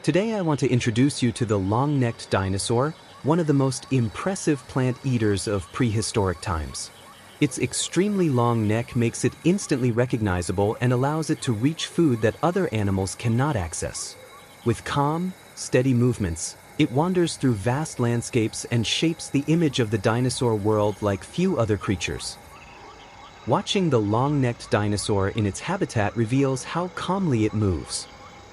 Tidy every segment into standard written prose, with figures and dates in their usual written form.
Today I want to introduce you to the long-necked dinosaur, one of the most impressive plant eaters of prehistoric times. Its extremely long neck makes it instantly recognizable and allows it to reach food that other animals cannot access. With calm, steady movements, it wanders through vast landscapes and shapes the image of the dinosaur world like few other creatures. Watching the long-necked dinosaur in its habitat reveals how calmly it moves.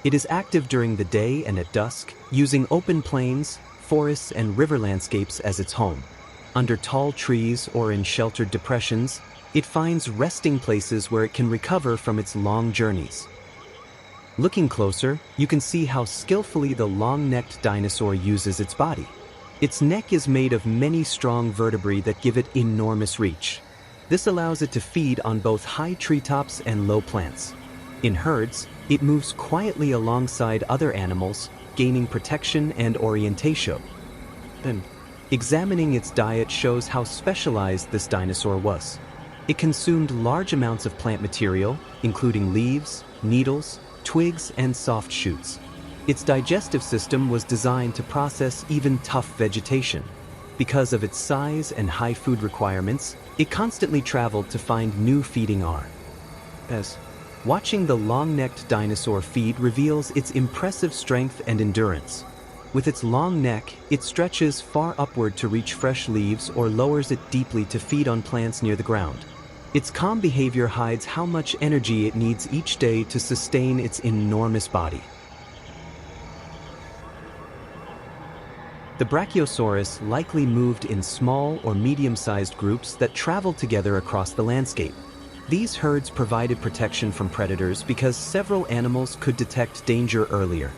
It is active during the day and at dusk, using open plains, forests, and river landscapes as its home. Under tall trees or in sheltered depressions, it finds resting places where it can recover from its long journeys. Looking closer, you can see how skillfully the long-necked dinosaur uses its body. Its neck is made of many strong vertebrae that give it enormous reach. This allows it to feed on both high treetops and low plants. In herds, it moves quietly alongside other animals, gaining protection and orientation. Then, examining its diet shows how specialized this dinosaur was. It consumed large amounts of plant material, including leaves, needles, twigs, and soft shoots. Its digestive system was designed to process even tough vegetation. Because of its size and high food requirements, it constantly traveled to find new feeding areas. Watching the long-necked dinosaur feed reveals its impressive strength and endurance. With its long neck, it stretches far upward to reach fresh leaves or lowers it deeply to feed on plants near the ground. Its calm behavior hides how much energy it needs each day to sustain its enormous body. The Brachiosaurus likely moved in small or medium-sized groups that traveled together across the landscape. These herds provided protection from predators because several animals could detect danger earlier.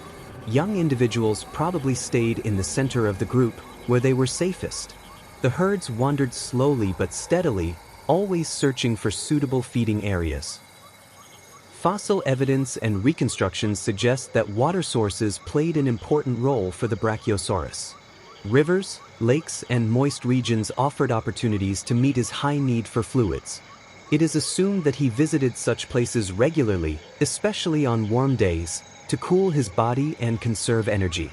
Young individuals probably stayed in the center of the group, where they were safest. The herds wandered slowly but steadily, always searching for suitable feeding areas. Fossil evidence and reconstructions suggest that water sources played an important role for the Brachiosaurus. Rivers, lakes, and moist regions offered opportunities to meet his high need for fluids. It is assumed that he visited such places regularly, especially on warm days, to cool his body and conserve energy.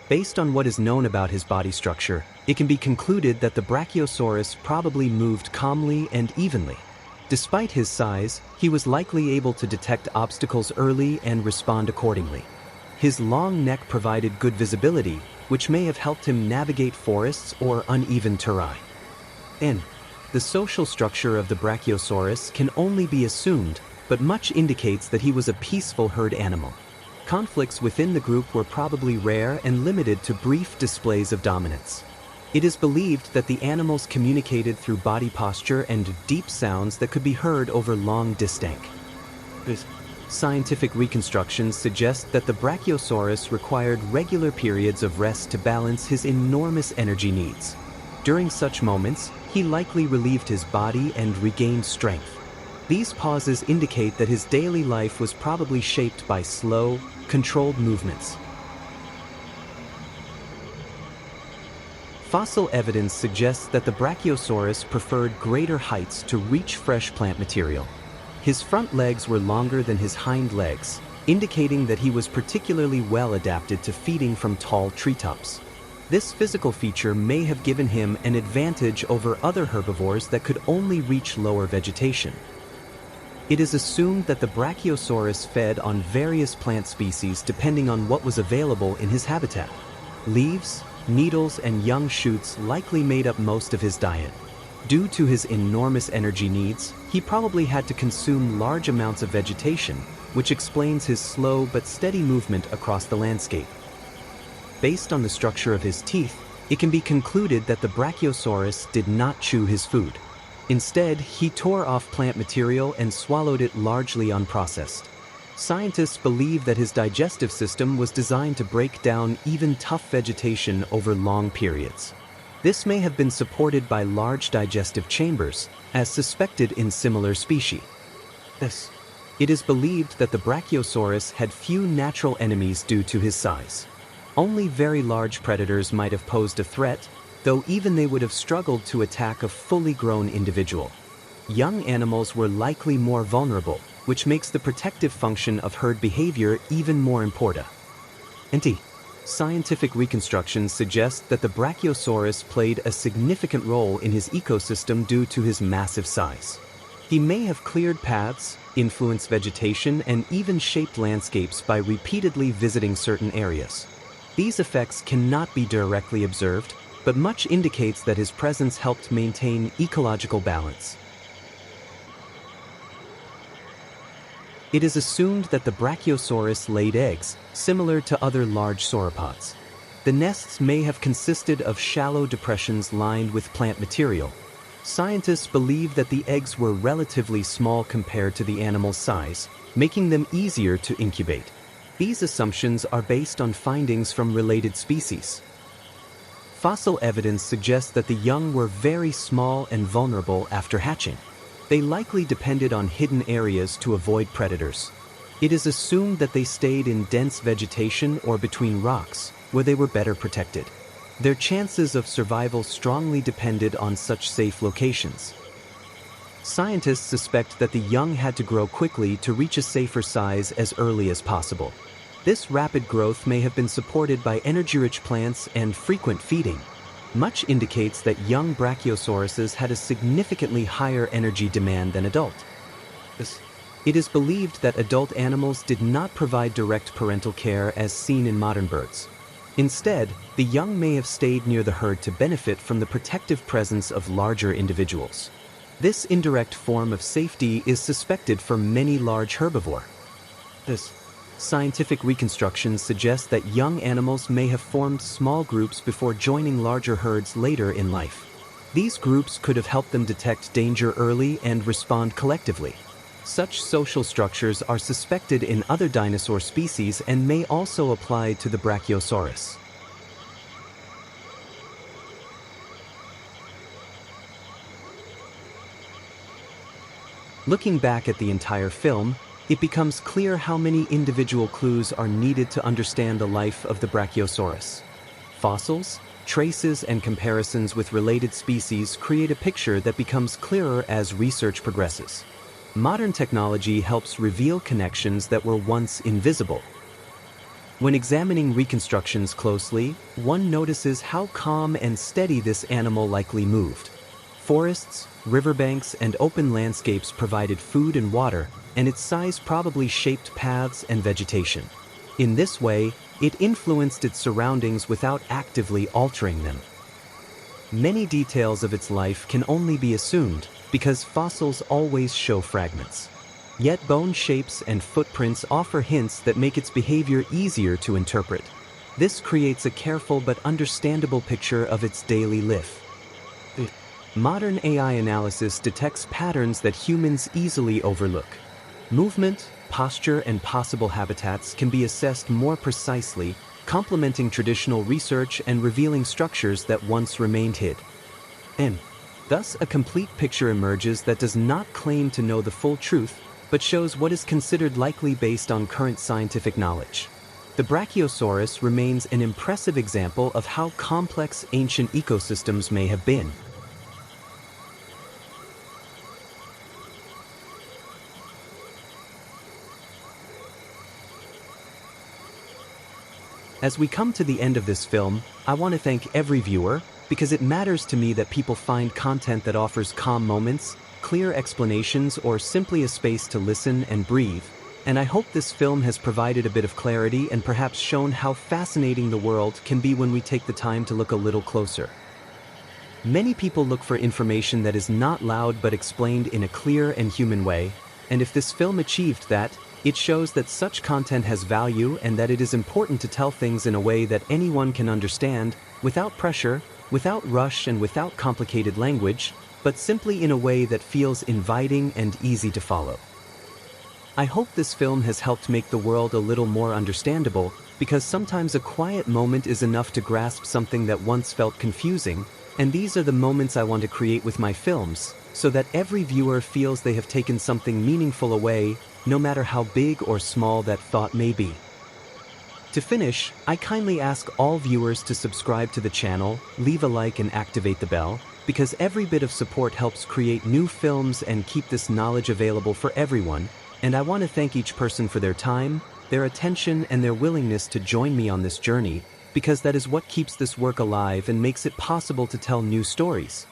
Based on what is known about his body structure, it can be concluded that the Brachiosaurus probably moved calmly and evenly. Despite his size, he was likely able to detect obstacles early and respond accordingly. His long neck provided good visibility, which may have helped him navigate forests or uneven terrain. The social structure of the Brachiosaurus can only be assumed, but much indicates that he was a peaceful herd animal. Conflicts within the group were probably rare and limited to brief displays of dominance. It is believed that the animals communicated through body posture and deep sounds that could be heard over long distances. Scientific reconstructions suggest that the Brachiosaurus required regular periods of rest to balance his enormous energy needs. During such moments, he likely relieved his body and regained strength. These pauses indicate that his daily life was probably shaped by slow, controlled movements. Fossil evidence suggests that the Brachiosaurus preferred greater heights to reach fresh plant material. His front legs were longer than his hind legs, indicating that he was particularly well adapted to feeding from tall treetops. This physical feature may have given him an advantage over other herbivores that could only reach lower vegetation. It is assumed that the Brachiosaurus fed on various plant species depending on what was available in his habitat. Leaves, needles, and young shoots likely made up most of his diet. Due to his enormous energy needs, he probably had to consume large amounts of vegetation, which explains his slow but steady movement across the landscape. Based on the structure of his teeth, it can be concluded that the Brachiosaurus did not chew his food. Instead, he tore off plant material and swallowed it largely unprocessed. Scientists believe that his digestive system was designed to break down even tough vegetation over long periods. This may have been supported by large digestive chambers, as suspected in similar species. It is believed that the Brachiosaurus had few natural enemies due to his size. Only very large predators might have posed a threat, though even they would have struggled to attack a fully grown individual. Young animals were likely more vulnerable, which makes the protective function of herd behavior even more important. Scientific reconstructions suggest that the Brachiosaurus played a significant role in his ecosystem due to his massive size. He may have cleared paths, influenced vegetation, and even shaped landscapes by repeatedly visiting certain areas. These effects cannot be directly observed, but much indicates that his presence helped maintain ecological balance. It is assumed that the Brachiosaurus laid eggs, similar to other large sauropods. The nests may have consisted of shallow depressions lined with plant material. Scientists believe that the eggs were relatively small compared to the animal's size, making them easier to incubate. These assumptions are based on findings from related species. Fossil evidence suggests that the young were very small and vulnerable after hatching. They likely depended on hidden areas to avoid predators. It is assumed that they stayed in dense vegetation or between rocks, where they were better protected. Their chances of survival strongly depended on such safe locations. Scientists suspect that the young had to grow quickly to reach a safer size as early as possible. This rapid growth may have been supported by energy-rich plants and frequent feeding. Much indicates that young Brachiosauruses had a significantly higher energy demand than adult. It is believed that adult animals did not provide direct parental care as seen in modern birds. Instead, the young may have stayed near the herd to benefit from the protective presence of larger individuals. This indirect form of safety is suspected for many large herbivores. Scientific reconstructions suggest that young animals may have formed small groups before joining larger herds later in life. These groups could have helped them detect danger early and respond collectively. Such social structures are suspected in other dinosaur species and may also apply to the Brachiosaurus. Looking back at the entire film, it becomes clear how many individual clues are needed to understand the life of the Brachiosaurus. Fossils, traces, and comparisons with related species create a picture that becomes clearer as research progresses. Modern technology helps reveal connections that were once invisible. When examining reconstructions closely, one notices how calm and steady this animal likely moved. Forests, riverbanks, and open landscapes provided food and water, and its size probably shaped paths and vegetation. In this way, it influenced its surroundings without actively altering them. Many details of its life can only be assumed, because fossils always show fragments. Yet bone shapes and footprints offer hints that make its behavior easier to interpret. This creates a careful but understandable picture of its daily life. Modern AI analysis detects patterns that humans easily overlook. Movement, posture, and possible habitats can be assessed more precisely, complementing traditional research and revealing structures that once remained hid. Thus, a complete picture emerges that does not claim to know the full truth, but shows what is considered likely based on current scientific knowledge. The Brachiosaurus remains an impressive example of how complex ancient ecosystems may have been. As we come to the end of this film, I want to thank every viewer, because it matters to me that people find content that offers calm moments, clear explanations, or simply a space to listen and breathe. And I hope this film has provided a bit of clarity and perhaps shown how fascinating the world can be when we take the time to look a little closer. Many people look for information that is not loud but explained in a clear and human way, and if this film achieved that, it shows that such content has value and that it is important to tell things in a way that anyone can understand, without pressure, without rush, and without complicated language, but simply in a way that feels inviting and easy to follow. I hope this film has helped make the world a little more understandable, because sometimes a quiet moment is enough to grasp something that once felt confusing, and these are the moments I want to create with my films, so that every viewer feels they have taken something meaningful away, no matter how big or small that thought may be. To finish, I kindly ask all viewers to subscribe to the channel, leave a like, and activate the bell, because every bit of support helps create new films and keep this knowledge available for everyone, and I want to thank each person for their time, their attention and their willingness to join me on this journey, because that is what keeps this work alive and makes it possible to tell new stories.